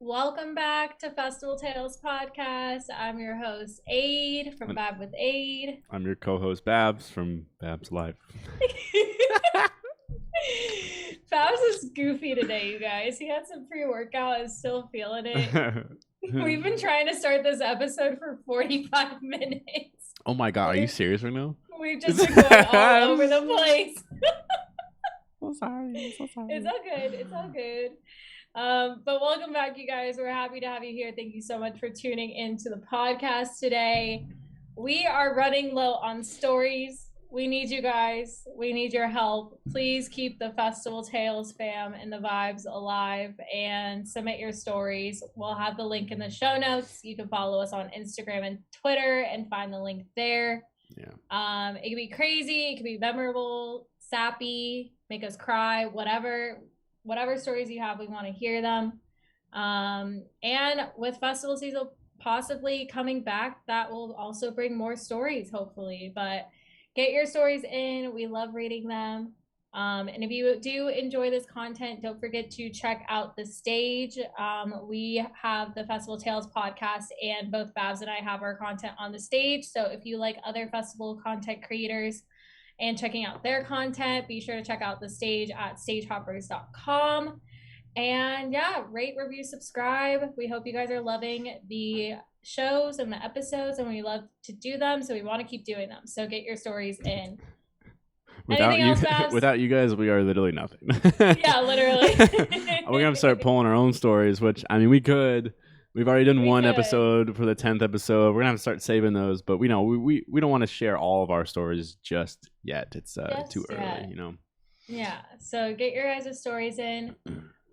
Welcome back to Festival Tales Podcast. I'm your host, Ade from Bab with Ade. I'm your co-host, Babs, from Babs Life. Babs is goofy today, you guys. He had some pre-workout and still feeling it. We've been trying to start this episode for 45 minutes. Oh my god, are you serious right now? We've just been going all over the place. I'm so sorry. It's all good. It's all good. But welcome back, you guys. We're happy to have you here. Thank you so much for tuning into the podcast today. We are running low on stories. We need you guys. We need your help. Please keep the Festival Tales fam and the vibes alive and submit your stories. We'll have the link in the show notes. You can follow us on Instagram and Twitter and find the link there. Yeah. It could be crazy. It could be memorable, sappy, make us cry, whatever stories you have, we want to hear them. And with festival season possibly coming back, that will also bring more stories, hopefully. But get your stories in. We love reading them. And if you do enjoy this content, don't forget to check out the stage. We have the Festival Tales podcast, and both Babs and I have our content on the stage. So if you like other festival content creators and checking out their content, be sure to check out the stage at stagehoppers.com. And yeah, rate, review, subscribe. We hope you guys are loving the shows and the episodes, and we love to do them, so we want to keep doing them. So get your stories in. Without you guys, we are literally nothing. Yeah, literally. We're gonna start pulling our own stories, which I mean, we could. We've already done one episode for the 10th episode. We're gonna have to start saving those, but we know we don't want to share all of our stories just yet. It's too early, you know. Yeah. So get your guys' stories in.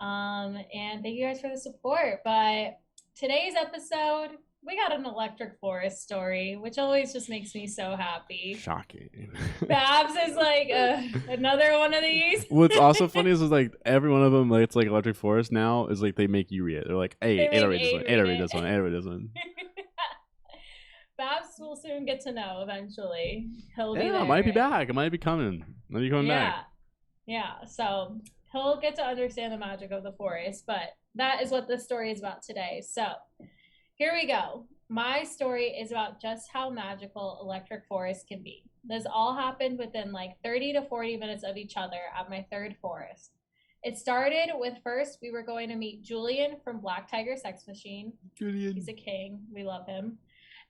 And thank you guys for the support. But today's episode, we got an electric forest story, which always just makes me so happy. Shocking. Babs is like another one of these. What's also funny is like every one of them, like it's like electric forest now is like they make you read it. They're like, hey, Ade read this one, Ade read this one, Ade read this one. Babs will soon get to know eventually. He'll be there. It might be back. It might be coming. Might be coming back. Yeah. So he'll get to understand the magic of the forest, but that is what this story is about today. So here we go. My story is about just how magical electric forests can be. This all happened within like 30 to 40 minutes of each other at my third forest. It started with first we were going to meet Julian from Black Tiger Sex Machine. Julian. He's a king. We love him.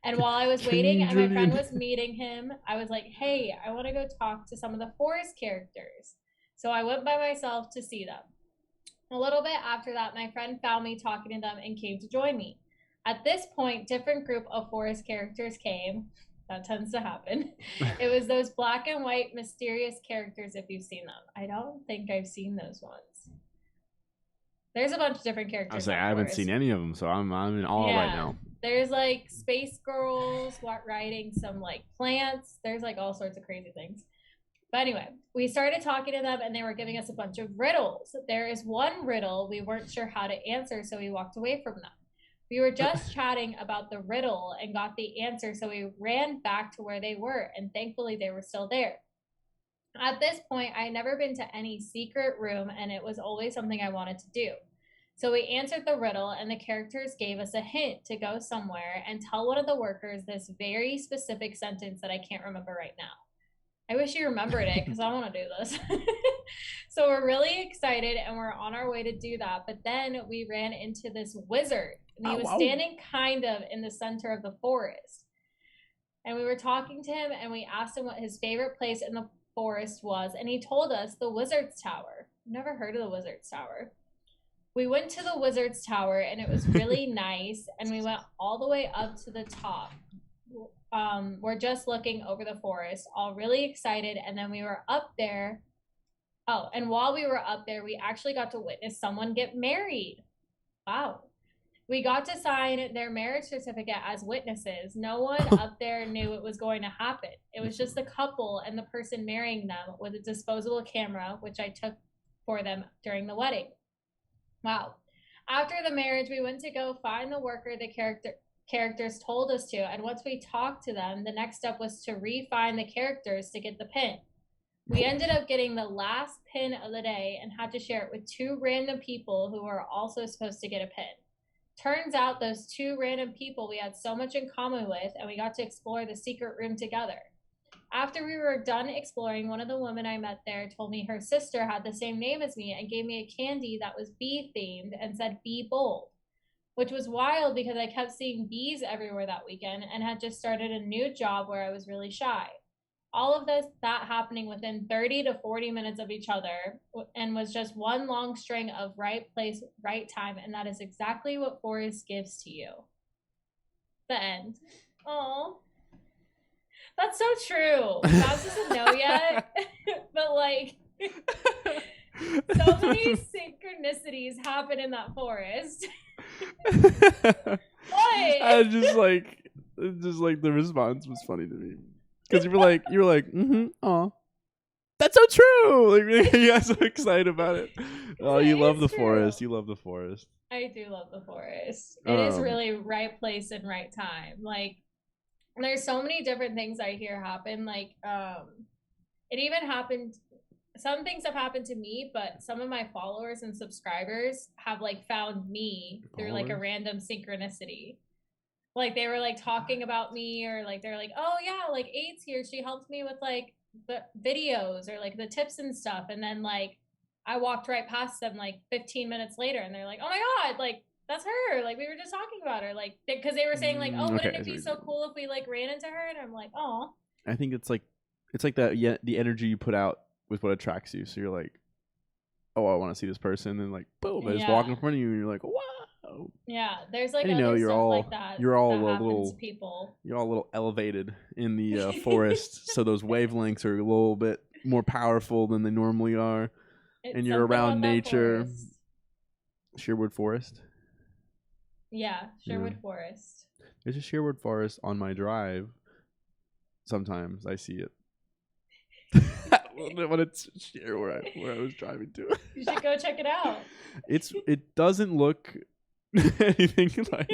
And while I was waiting and my friend was meeting him, I was like, hey, I want to go talk to some of the forest characters. So I went by myself to see them. A little bit after that, my friend found me talking to them and came to join me. At this point, different group of forest characters came. That tends to happen. It was those black and white mysterious characters, if you've seen them. I don't think I've seen those ones. There's a bunch of different characters. I was like, I haven't seen any of them, so I'm in awe right now. There's like space girls riding some like plants. There's like all sorts of crazy things. But anyway, we started talking to them and they were giving us a bunch of riddles. There is one riddle we weren't sure how to answer, so we walked away from them. We were just chatting about the riddle and got the answer, so we ran back to where they were, and thankfully they were still there. At this point, I had never been to any secret room, and it was always something I wanted to do. So we answered the riddle, and the characters gave us a hint to go somewhere and tell one of the workers this very specific sentence that I can't remember right now. I wish you remembered it because I want to do this. So we're really excited and we're on our way to do that. But then we ran into this wizard and he was standing kind of in the center of the forest. And we were talking to him and we asked him what his favorite place in the forest was. And he told us the Wizard's Tower. I've never heard of the Wizard's Tower. We went to the Wizard's Tower and it was really nice. And we went all the way up to the top. We're just looking over the forest, all really excited, and then we were up there. Oh, and while we were up there, we actually got to witness someone get married. Wow. We got to sign their marriage certificate as witnesses. No one up there knew it was going to happen. It was just the couple and the person marrying them with a disposable camera, which I took for them during the wedding. Wow. After the marriage, we went to go find the worker the characters told us to, and once we talked to them, the next step was to re-find the characters to get the pin. We ended up getting the last pin of the day and had to share it with two random people who were also supposed to get a pin. Turns out those two random people we had so much in common with, and we got to explore the secret room together. After we were done exploring, one of the women I met there told me her sister had the same name as me and gave me a candy that was bee themed and said "Be bold," which was wild because I kept seeing bees everywhere that weekend and had just started a new job where I was really shy. All of that happening within 30 to 40 minutes of each other, and was just one long string of right place, right time, and that is exactly what Forest gives to you. The end. Oh. That's so true. Babs doesn't know yet, but like, so many synchronicities happen in that forest. What? I just like the response was funny to me because you were like, aw, that's so true. Like you got so excited about it. Oh, you love the forest. You love the forest. I do love the forest. It is really right place and right time. Like. There's so many different things I hear happen. Like, it even happened. Some things have happened to me, but some of my followers and subscribers have like found me through like a random synchronicity. Like they were like talking about me, or like they're like, oh yeah, like Ade's here. She helped me with like the videos or like the tips and stuff. And then like I walked right past them like 15 minutes later, and they're like, oh my god, like. That's her. Like, we were just talking about her. Like, because they were saying, like, oh, wouldn't it be so cool if we, like, ran into her? And I'm like, oh. I think it's like the energy you put out with what attracts you. So you're like, oh, I want to see this person. And, like, boom, they just walk in front of you. And you're like, wow. Yeah, there's, like, and, other you're stuff all, like that. You're all that a little, people. You're all a little elevated in the forest. So those wavelengths are a little bit more powerful than they normally are. And you're around nature. Sherwood Forest. Yeah, Sherwood Forest. There's a Sherwood Forest on my drive. Sometimes I see it. When it's near where I was driving to. You should go check it out. It doesn't look anything like.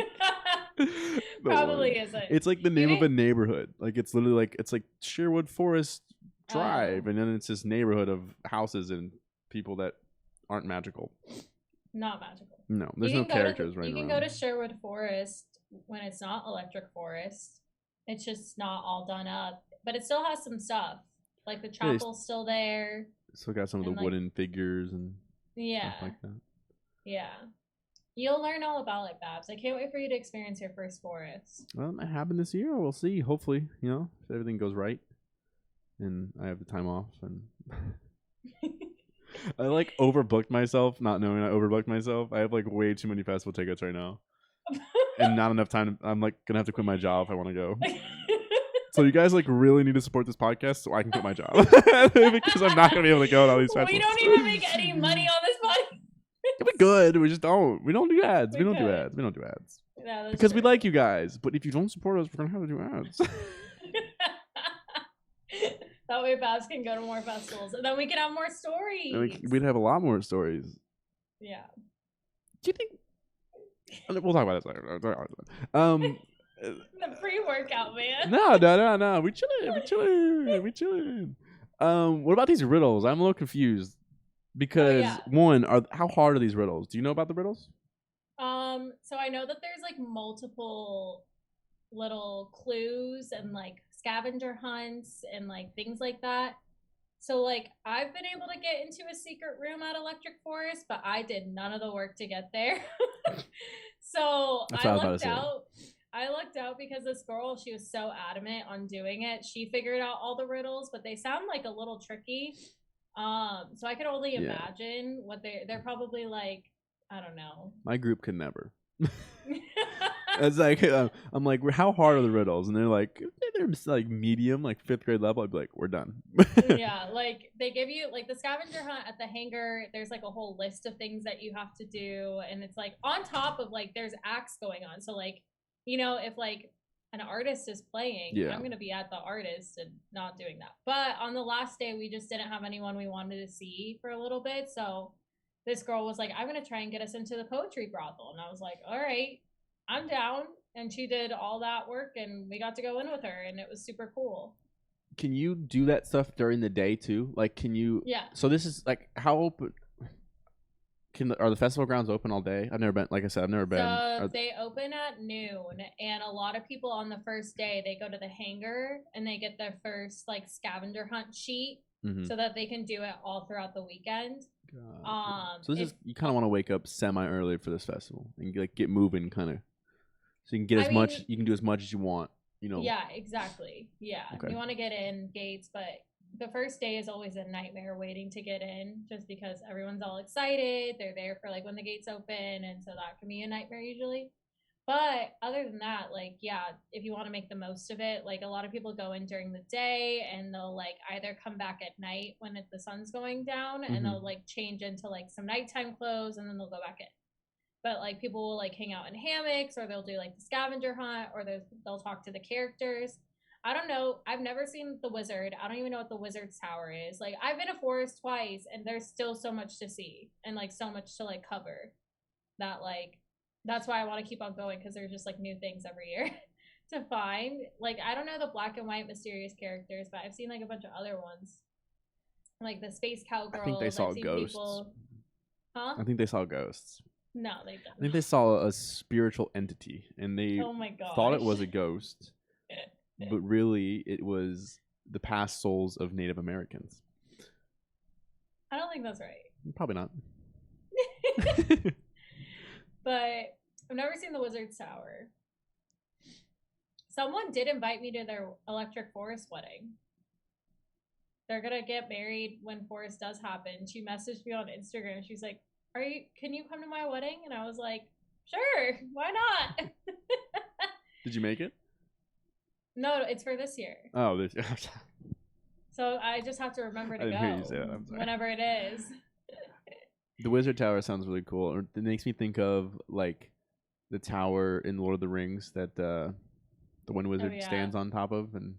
Probably isn't. It's like the name of a neighborhood. Like it's literally like Sherwood Forest Drive, and then it's this neighborhood of houses and people that aren't magical. Not magical. No, there's no characters right now. You can go to Sherwood Forest when it's not Electric Forest. It's just not all done up, but it still has some stuff. Like the chapel's still there. Still got some of the wooden figures and stuff like that. Yeah. You'll learn all about it, Babs. I can't wait for you to experience your first forest. Well, it might happen this year. We'll see. Hopefully, if everything goes right and I have the time off and. I like overbooked myself, not knowing I overbooked myself. I have like way too many festival tickets right now, and not enough time. I'm like gonna have to quit my job if I want to go. So you guys like really need to support this podcast so I can quit my job because I'm not gonna be able to go to all these festivals. We don't even make any money on this podcast. We're good. We just don't. We don't do ads. We don't do ads. No, because true. We like you guys. But if you don't support us, we're gonna have to do ads. That way Babs can go to more festivals. And then we can have more stories. We'd have a lot more stories. Yeah. Do you think... We'll talk about this later. The pre-workout, man. No. We chilling. What about these riddles? I'm a little confused. Because, how hard are these riddles? Do you know about the riddles? So I know that there's, like, multiple little clues and, like, scavenger hunts and like things like that. So like I've been able to get into a secret room at Electric Forest, but I did none of the work to get there. So I lucked out because this girl, she was so adamant on doing it. She figured out all the riddles, but they sound like a little tricky. So I could only imagine what they're probably like, I don't know. My group could never. It's like I'm like, how hard are the riddles? And they're like medium, like 5th grade level. I'd be like, we're done. Yeah, like they give you like the scavenger hunt at the hangar. There's like a whole list of things that you have to do, and it's like on top of like there's acts going on. So like if like an artist is playing, I'm gonna be at the artist and not doing that. But on the last day, we just didn't have anyone we wanted to see for a little bit, so this girl was like, I'm gonna try and get us into the poetry brothel, and I was like, all right, I'm down. And she did all that work, and we got to go in with her, and it was super cool. Can you do that stuff during the day too? Like, can you? Yeah. So this is like how open? Are the festival grounds open all day? I've never been. Like I said, I've never been. So they open at noon, and a lot of people on the first day they go to the hangar and they get their first like scavenger hunt sheet so that they can do it all throughout the weekend. So this is you kind of want to wake up semi early for this festival and like get moving, kind of, so you can get as much. You can do as much as you want. You know. Yeah, exactly. Yeah, okay. You want to get in gates, but the first day is always a nightmare waiting to get in, just because everyone's all excited. They're there for like when the gates open, and so that can be a nightmare usually. But other than that, like, yeah, if you want to make the most of it, like a lot of people go in during the day and they'll like either come back at night when the sun's going down and they'll like change into like some nighttime clothes and then they'll go back in. But like people will like hang out in hammocks, or they'll do like the scavenger hunt, or they'll talk to the characters. I don't know. I've never seen the Wizard. I don't even know what the Wizard's Tower is. Like, I've been to Forest twice, and there's still so much to see and like so much to like cover that like that's why I want to keep on going, because there's just like new things every year to find. Like, I don't know the black and white mysterious characters, but I've seen like a bunch of other ones, like the space cowgirls. I think they saw ghosts. Huh? I think they saw ghosts. No, they don't. I think they saw a spiritual entity, and they thought it was a ghost. But really, it was the past souls of Native Americans. I don't think that's right. Probably not. But I've never seen the Wizard's Tower. Someone did invite me to their Electric Forest wedding. They're gonna get married when Forest does happen. She messaged me on Instagram. She's like, can you come to my wedding? And I was like, sure, why not? Did you make it? No, it's for this year. Oh, this year. So I just have to remember to go whenever it is. The Wizard Tower sounds really cool. It makes me think of like the tower in Lord of the Rings that the one wizard stands on top of, and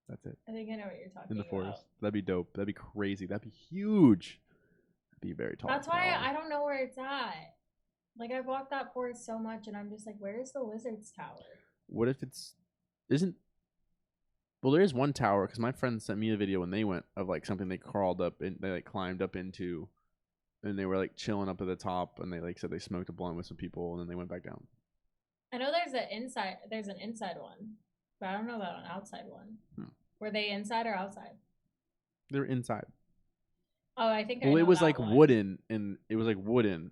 that's it. I think I know what you're talking about. In the forest. That'd be dope. That'd be crazy. That'd be huge. That'd be very tall. That's why I don't know where it's at. Like, I've walked that forest so much, and I'm just like, where's the Wizard's Tower? What if well, there is one tower, because my friend sent me a video when they went of like something they crawled up and they like climbed up into, and they were like chilling up at the top, and they like said they smoked a blunt with some people, and then they went back down. I know there's an inside one, but I don't know about an outside one. Were they inside or outside? They're inside. Oh, I think. Well, it was like wooden, and it was like wooden.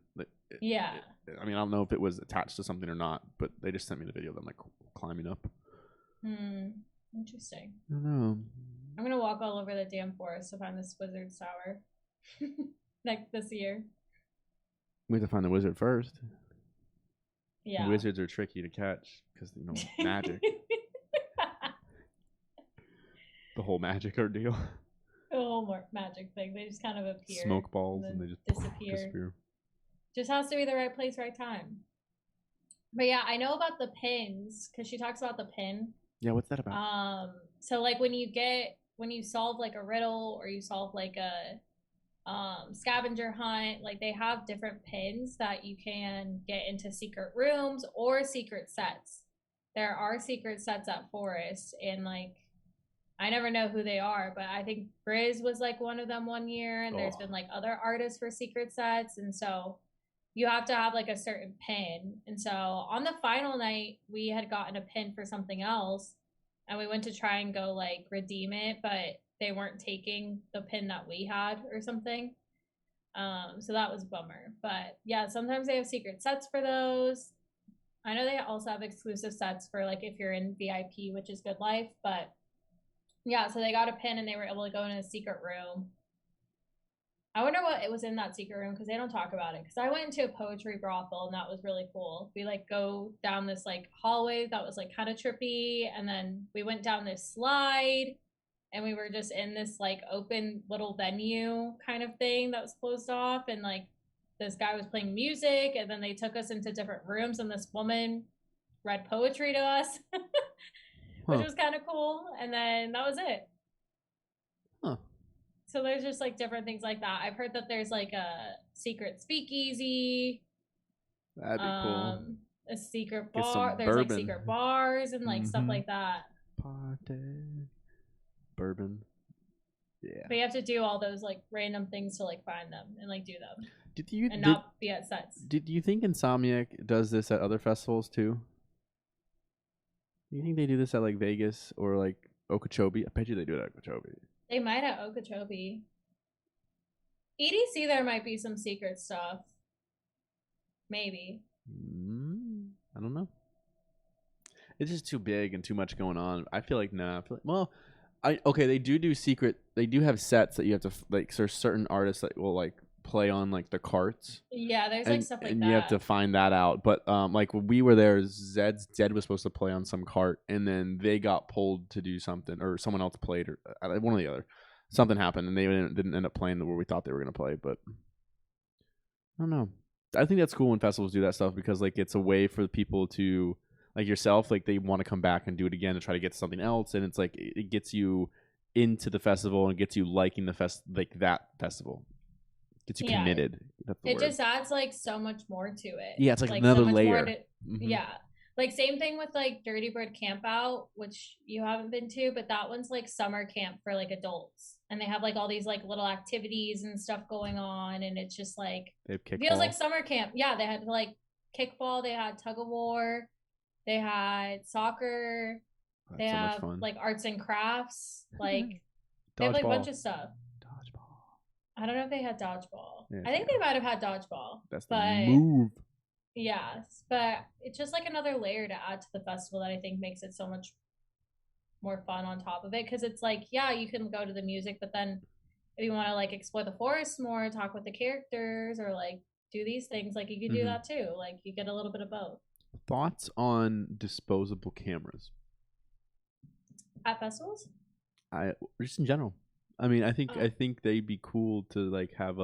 Yeah. I mean, I don't know if it was attached to something or not, but they just sent me the video of them like climbing up. Interesting. I don't know. I'm gonna walk all over the damn forest to find this Wizard's Tower. Like this year. We have to find the wizard first. Yeah. The wizards are tricky to catch because magic. The whole magic ordeal. The whole magic thing. They just kind of appear. Smoke balls and they just disappear. Just has to be the right place, right time. But yeah, I know about the pins because she talks about the pin. Yeah, what's that about? So like when you solve like a riddle or you solve like a scavenger hunt, like they have different pins that you can get into secret rooms or secret sets. There are secret sets at Forest, and like I never know who they are, but I think Grizz was like one of them one year, and there's been like other artists for secret sets, and so you have to have like a certain pin. And so on the final night, we had gotten a pin for something else, and we went to try and go like redeem it, but they weren't taking the pin that we had or something. So that was a bummer. But yeah, sometimes they have secret sets for those. I know they also have exclusive sets for like if you're in VIP, which is Good Life, but yeah, so they got a pin and they were able to go in a secret room. I wonder what it was in that secret room because they don't talk about it. Because I went into a poetry brothel and that was really cool. We like go down this like hallway that was like kind of trippy, and then we went down this slide, and we were just in this like open little venue kind of thing that was closed off, and like this guy was playing music, and then they took us into different rooms, and this woman read poetry to us, which was kind of cool. And then that was it. So there's just like different things like that. I've heard that there's like a secret speakeasy. That'd be cool. A secret bar. There's like secret bars and like stuff like that. Party. Bourbon. Yeah. But you have to do all those like random things to like find them and like do them. And not be at sets. Did you think Insomniac does this at other festivals too? Do you think they do this at like Vegas or like Okeechobee? I bet you they do it at Okeechobee. They might at Okeechobee. EDC, there might be some secret stuff. Maybe. I don't know. It's just too big and too much going on. I feel like they do secret. They do have sets that you have to like. There's certain artists that will like play on like the carts. Yeah, there's like stuff like that. And you have to find that out. But like when we were there, Zed was supposed to play on some cart, and then they got pulled to do something, or someone else played, or one or the other. Something happened, and they didn't end up playing where we thought they were gonna play. But I don't know. I think that's cool when festivals do that stuff because like it's a way for people to like yourself, like they want to come back and do it again and try to get to something else, and it's like it gets you into the festival and gets you liking the that festival. Gets you committed. That's the word. Just adds like so much more to it. Yeah, it's like another so layer. Yeah. Like same thing with like Dirty Bird Camp Out, which you haven't been to, but that one's like summer camp for like adults. And they have like all these like little activities and stuff going on, and it's just like it feels like summer camp. Yeah, they had like kickball, they had tug of war, they had soccer, they have like arts and crafts, like they have like a bunch of stuff. I don't know if they had dodgeball. Yeah, I think they might have had dodgeball. That's the move. Yes, but it's just like another layer to add to the festival that I think makes it so much more fun on top of it. Because it's like, yeah, you can go to the music, but then if you want to like explore the forest more, talk with the characters, or like do these things, like you can do that too. Like you get a little bit of both. Thoughts on disposable cameras at festivals? Just in general. I mean, I think they'd be cool to like have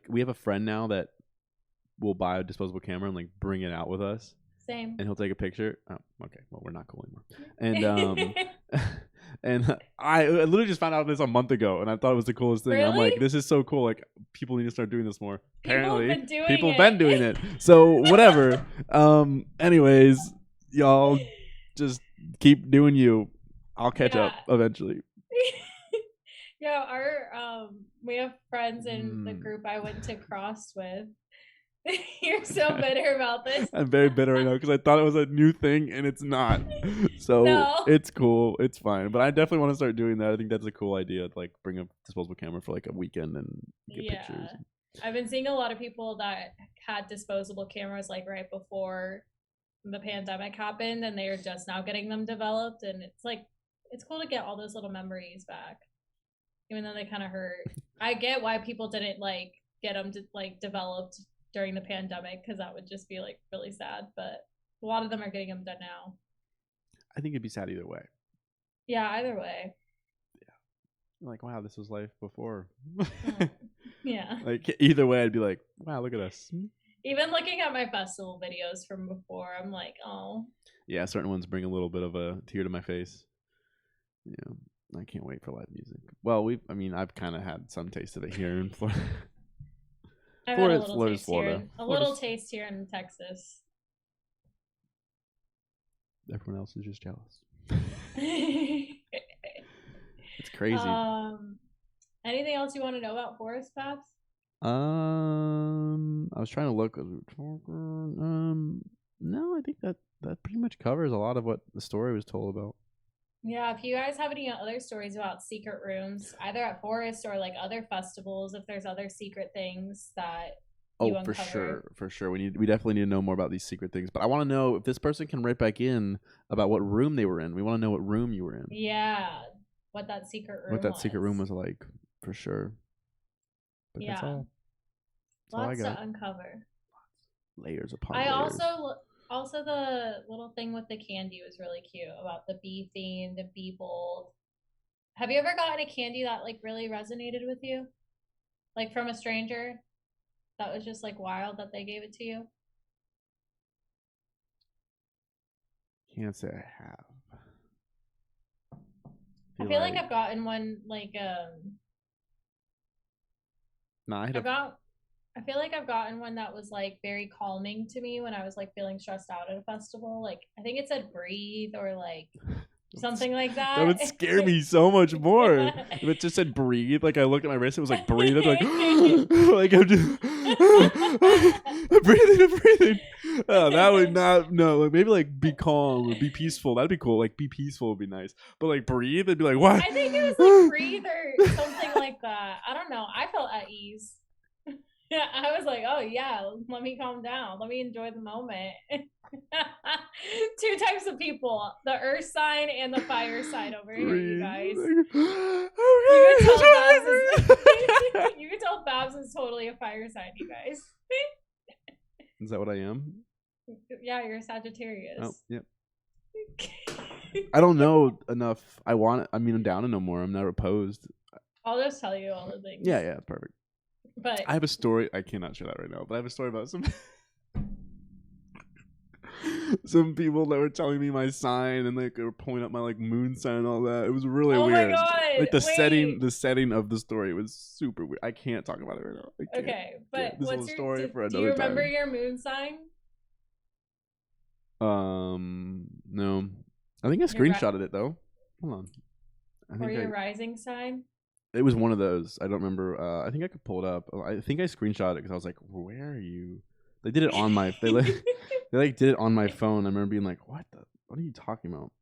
we have a friend now that will buy a disposable camera and like bring it out with us. Same. And he'll take a picture. Oh, okay. Well, we're not cool anymore. And and I literally just found out this a month ago, and I thought it was the coolest thing. Really? I'm like, this is so cool. Like, people need to start doing this more. Apparently, people have been doing it. So whatever. Anyways, y'all just keep doing you. I'll catch up eventually. Yeah, our we have friends in the group I went to cross with. You're so bitter about this. I'm very bitter right now because I thought it was a new thing and it's not. So It's cool. It's fine. But I definitely want to start doing that. I think that's a cool idea to like bring a disposable camera for like a weekend and get pictures. I've been seeing a lot of people that had disposable cameras like right before the pandemic happened, and they are just now getting them developed, and it's like it's cool to get all those little memories back. Even though they kind of hurt. I get why people didn't like get them developed during the pandemic, because that would just be like really sad, but a lot of them are getting them done now. I think it'd be sad either way. Yeah, either way. Yeah. Like, wow, this was life before. Yeah. Like either way, I'd be like, wow, look at us. Even looking at my festival videos from before, I'm like, oh. Yeah, certain ones bring a little bit of a tear to my face. Yeah. I can't wait for live music. Well, I've kind of had some taste of it here in Florida. I've had a little taste here in Texas. Everyone else is just jealous. It's crazy. Anything else you want to know about Forest Paths? I was trying to look. No, I think that pretty much covers a lot of what the story was told about. Yeah, if you guys have any other stories about secret rooms, either at Forest or like other festivals, if there's other secret things that you uncover. For sure. We definitely need to know more about these secret things. But I want to know if this person can write back in about what room they were in. We want to know what room you were in. Yeah, what that secret room was like, for sure. But that's all. Lots to uncover. Layers upon layers. Also, the little thing with the candy was really cute about the bee theme, the bee bold. Have you ever gotten a candy that like really resonated with you? Like from a stranger? That was just like wild that they gave it to you? Can't say I have. I feel like I've gotten one like I feel like I've gotten one that was like very calming to me when I was like feeling stressed out at a festival. Like I think it said breathe or like Something like that. That would scare me so much more. If it just said breathe, like I looked at my wrist, it was like breathe. I'd be like, like I'm just I'm breathing. Oh, that would not. No, like maybe like be calm or be peaceful. That'd be cool. Like be peaceful would be nice. But like breathe, it'd be like what? I think it was like breathe or something like that. I don't know. I felt at ease. Yeah, I was like, oh yeah, let me calm down. Let me enjoy the moment. Two types of people: the earth sign and the fire sign over here, you guys. You can tell Babs is totally a fire sign, you guys. Is that what I am? Yeah, you're a Sagittarius. Oh, yep. I don't know enough. I'm down to know more. I'm not opposed. I'll just tell you all the things. Yeah, perfect. But I have a story. I cannot share that right now, but I have a story about some people that were telling me my sign and like they were pulling up my like moon sign and all that. It was really weird. Oh my god! Like the setting of the story was super weird. I can't talk about it right now. Okay, but this what's is a your story for do another you remember time. your moon sign? No. I think I screenshotted it though. Hold on. Or your rising sign? It was one of those. I don't remember. I think I could pull it up. I think I screenshotted it because I was like, "Where are you?" They did it on my. They did it on my phone. I remember being like, "What are you talking about?"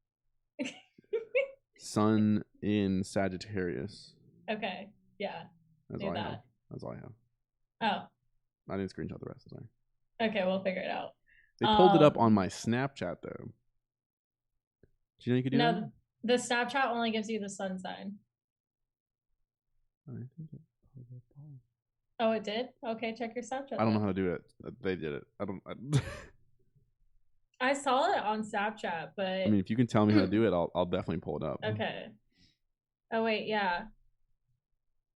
Sun in Sagittarius. Okay. Yeah. That's all I have. That's all I have. Oh. I didn't screenshot the rest. Sorry. Okay, we'll figure it out. They pulled it up on my Snapchat though. Do you know you could do that? No, the Snapchat only gives you the sun sign. Oh, it did? Okay, check your Snapchat. I don't know how to do it. They did it. I saw it on Snapchat, but I mean, if you can tell me how to do it, I'll definitely pull it up. Okay. Oh wait, yeah.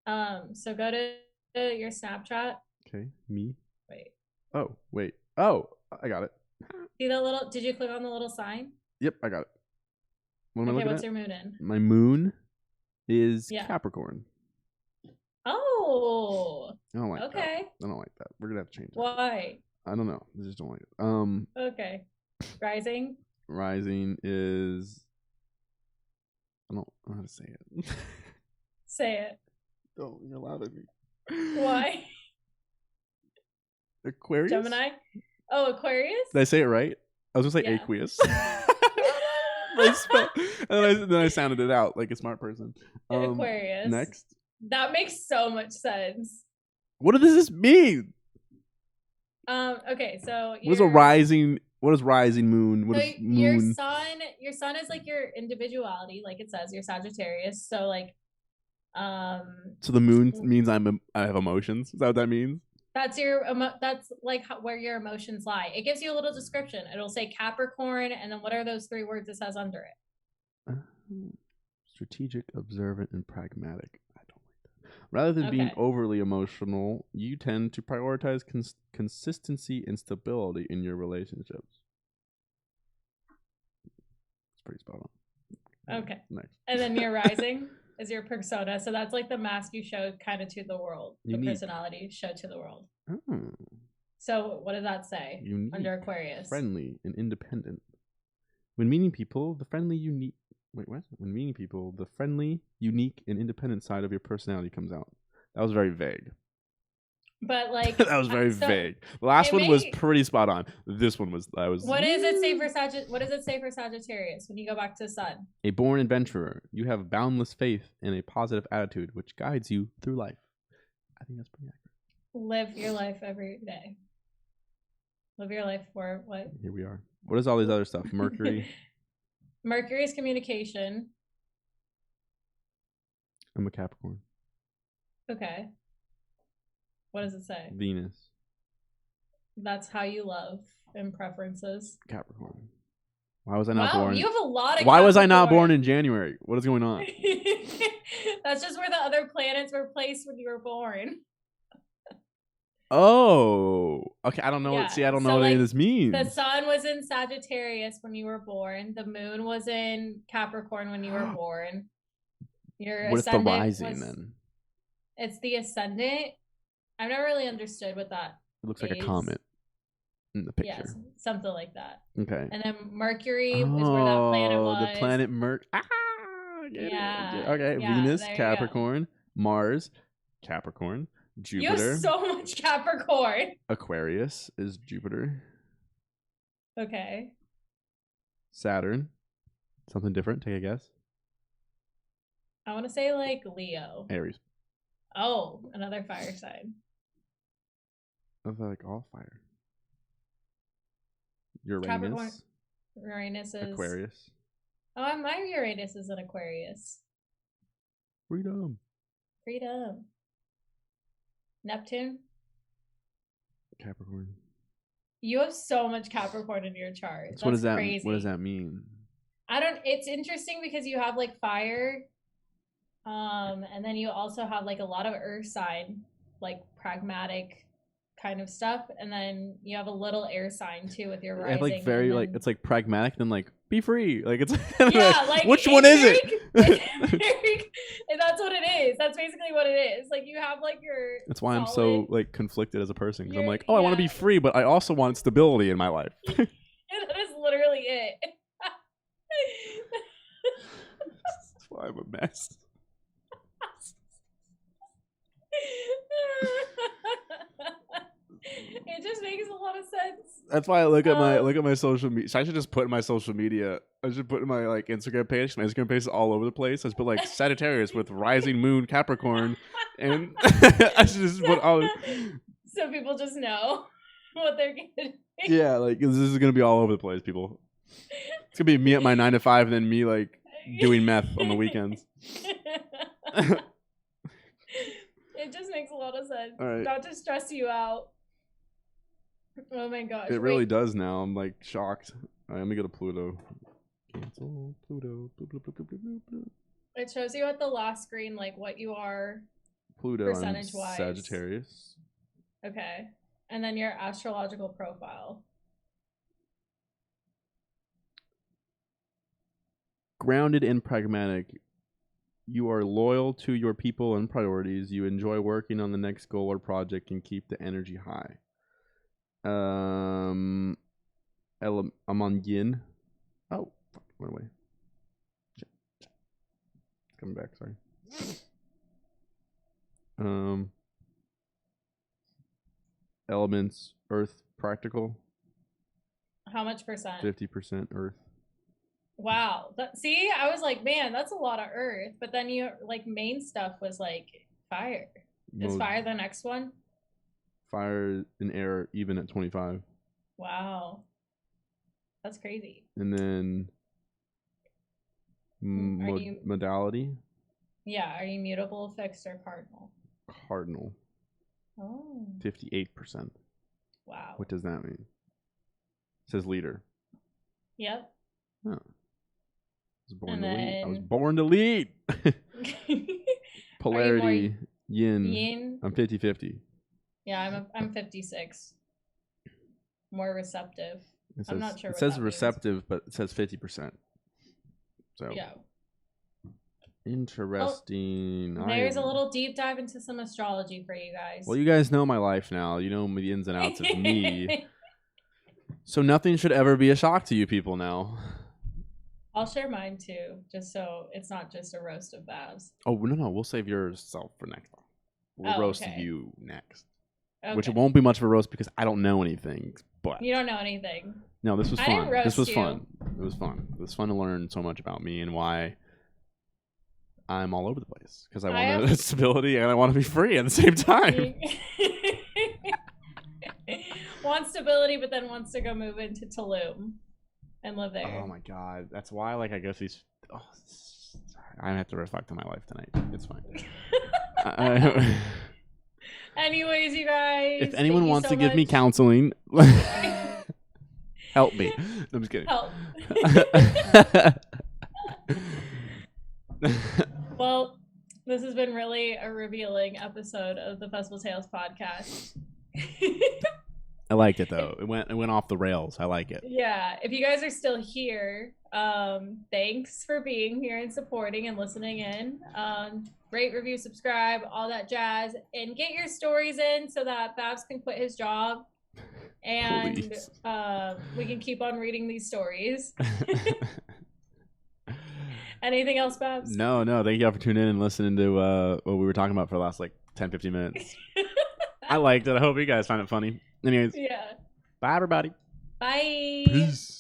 So go to your Snapchat. Okay, me. Wait. Oh, wait. Oh, I got it. See the little? Did you click on the little sign? Yep, I got it. What am I looking what's at? Your moon in? My moon is Capricorn. Oh. I don't like that. Okay. I don't like that. We're gonna have to change that. Why? I don't know. I just don't like it. Okay. Rising. Rising is. I don't know how to say it. Say it. Don't. You're loud at me. Why? Aquarius. Gemini. Oh, Aquarius. Did I say it right? I was gonna say aqueous. And then I sounded it out like a smart person. Aquarius. Next. That makes so much sense. What does this mean? Okay, so what is rising moon? What is moon? Your sun is like your individuality, like it says, you're Sagittarius. So like so the moon means I have emotions. Is that what that means? That's that's like where your emotions lie. It gives you a little description. It'll say Capricorn, and then what are those 3 words it says under it? Strategic, observant, and pragmatic. I don't like that. Rather than being overly emotional, you tend to prioritize consistency and stability in your relationships. It's pretty spot on. Okay. Next. And then your rising is your persona. So that's like the mask you show kind of to the world. Unique. The personality show to the world. Oh. So what does that say? Unique, under Aquarius? Friendly and independent. When meeting people, the friendly, unique... Wait, what? When meeting people, the friendly, unique, and independent side of your personality comes out. That was very vague. But like that was very vague. The last one was pretty spot on. This one was. What does it say for What does it say for Sagittarius when you go back to the sun? A born adventurer, you have boundless faith and a positive attitude, which guides you through life. I think that's pretty accurate. Live your life every day. Live your life for what? Here we are. What is all these other stuff? Mercury. Mercury is communication. I'm a Capricorn. Okay. What does it say? Venus. That's how you love and preferences. Capricorn. Why was I not born? You have a lot of. Why was I not born in January? What is going on? That's just where the other planets were placed when you were born. Oh, okay. I don't know. See, I don't know what any of this means. The sun was in Sagittarius when you were born. The moon was in Capricorn when you were born. Your what is the rising then? It's the ascendant. I've never really understood what that It looks like a comet. in the picture. Yes, something like that. Okay. And then Mercury is where that planet was. The planet Yeah. Okay. Yeah, Venus, there you Capricorn, Mars, Capricorn, You Jupiter. have so much Capricorn. Aquarius is Jupiter. Okay. Saturn. Something different. Take a guess. I want to say like Leo. Aries. Oh, another fire sign. I feel like all fire. Uranus. Capricorn. Uranus is Aquarius. Oh, my Uranus is an Aquarius. Freedom. Neptune. Capricorn. You have so much Capricorn in your chart. That's what does that crazy. What does that mean? It's interesting because you have like fire, and then you also have like a lot of earth sign, like pragmatic kind of stuff, and then you have a little air sign too with your rising. I have like very like it's like pragmatic, then like be free. Like it's yeah, like which one is it? And that's what it is. That's basically what it is. Like you have like your. That's why I'm so like conflicted as a person, because I'm like, I want to be free, but I also want stability in my life. That is literally it. That's why I'm a mess. It just makes a lot of sense. That's why I look at my social media. So I should just put in my social media. I should put in my like Instagram page. My Instagram page is all over the place. I just put like Sagittarius with rising moon Capricorn, and I should just put all. So people just know what they're getting. Yeah, like this is gonna be all over the place, people. It's gonna be me at my 9 to 5, and then me like doing meth on the weekends. It just makes a lot of sense. Right. Not to stress you out. Oh my gosh. It really does now. I'm like shocked. All right, let me go to Pluto. Cancel Pluto. It shows you at the last screen like what you are Pluto percentage-wise. Sagittarius. Okay. And then your astrological profile. Grounded and pragmatic. You are loyal to your people and priorities. You enjoy working on the next goal or project and keep the energy high. I'm on Yin. Oh, fuck, went away. Coming back, sorry. Elements, Earth, practical. How much percent? 50% Earth. Wow. See, I was like, man, that's a lot of Earth. But then you like main stuff was like fire. Is fire the next one? Fire and air even at 25. Wow. That's crazy. And then modality? Yeah. Are you mutable, fixed, or cardinal? Cardinal. Oh. 58%. Wow. What does that mean? It says leader. Yep. Huh. I was born to lead. Polarity, yin. I'm 50-50. Yeah, I'm 56. More receptive. I'm not sure. It says receptive, but it says 50%. So yeah. Interesting. Well, there's a little deep dive into some astrology for you guys. Well, you guys know my life now. You know the ins and outs of me. So nothing should ever be a shock to you people now. I'll share mine too, just so it's not just a roast of Babs. Oh, no. We'll save yourself for next time. We'll roast you next. Okay. Which it won't be much of a roast because I don't know anything. But you don't know anything. No, this was fun. I didn't roast this was you. fun. It was fun. It was fun to learn so much about me and why I'm all over the place. Because I want stability and I want to be free at the same time. Want stability, but then wants to go move into Tulum and live there. Oh my god, that's why like I guess these. Oh, I have to reflect on my life tonight. It's fine. Anyways, you guys. If anyone wants to give me counseling, help me. No, I'm just kidding. Help. Well, this has been really a revealing episode of the Festival Tales podcast. I liked it though. It went off the rails. I like it. Yeah. If you guys are still here, thanks for being here and supporting and listening in. Rate, review, subscribe, all that jazz, and get your stories in so that Babs can quit his job And Please. we can keep on reading these stories. Anything else, Babs? No. Thank y'all for tuning in and listening to what we were talking about for the last 10, 15 minutes. I liked it. I hope you guys find it funny. Anyways. Yeah. Bye, everybody. Bye. Peace.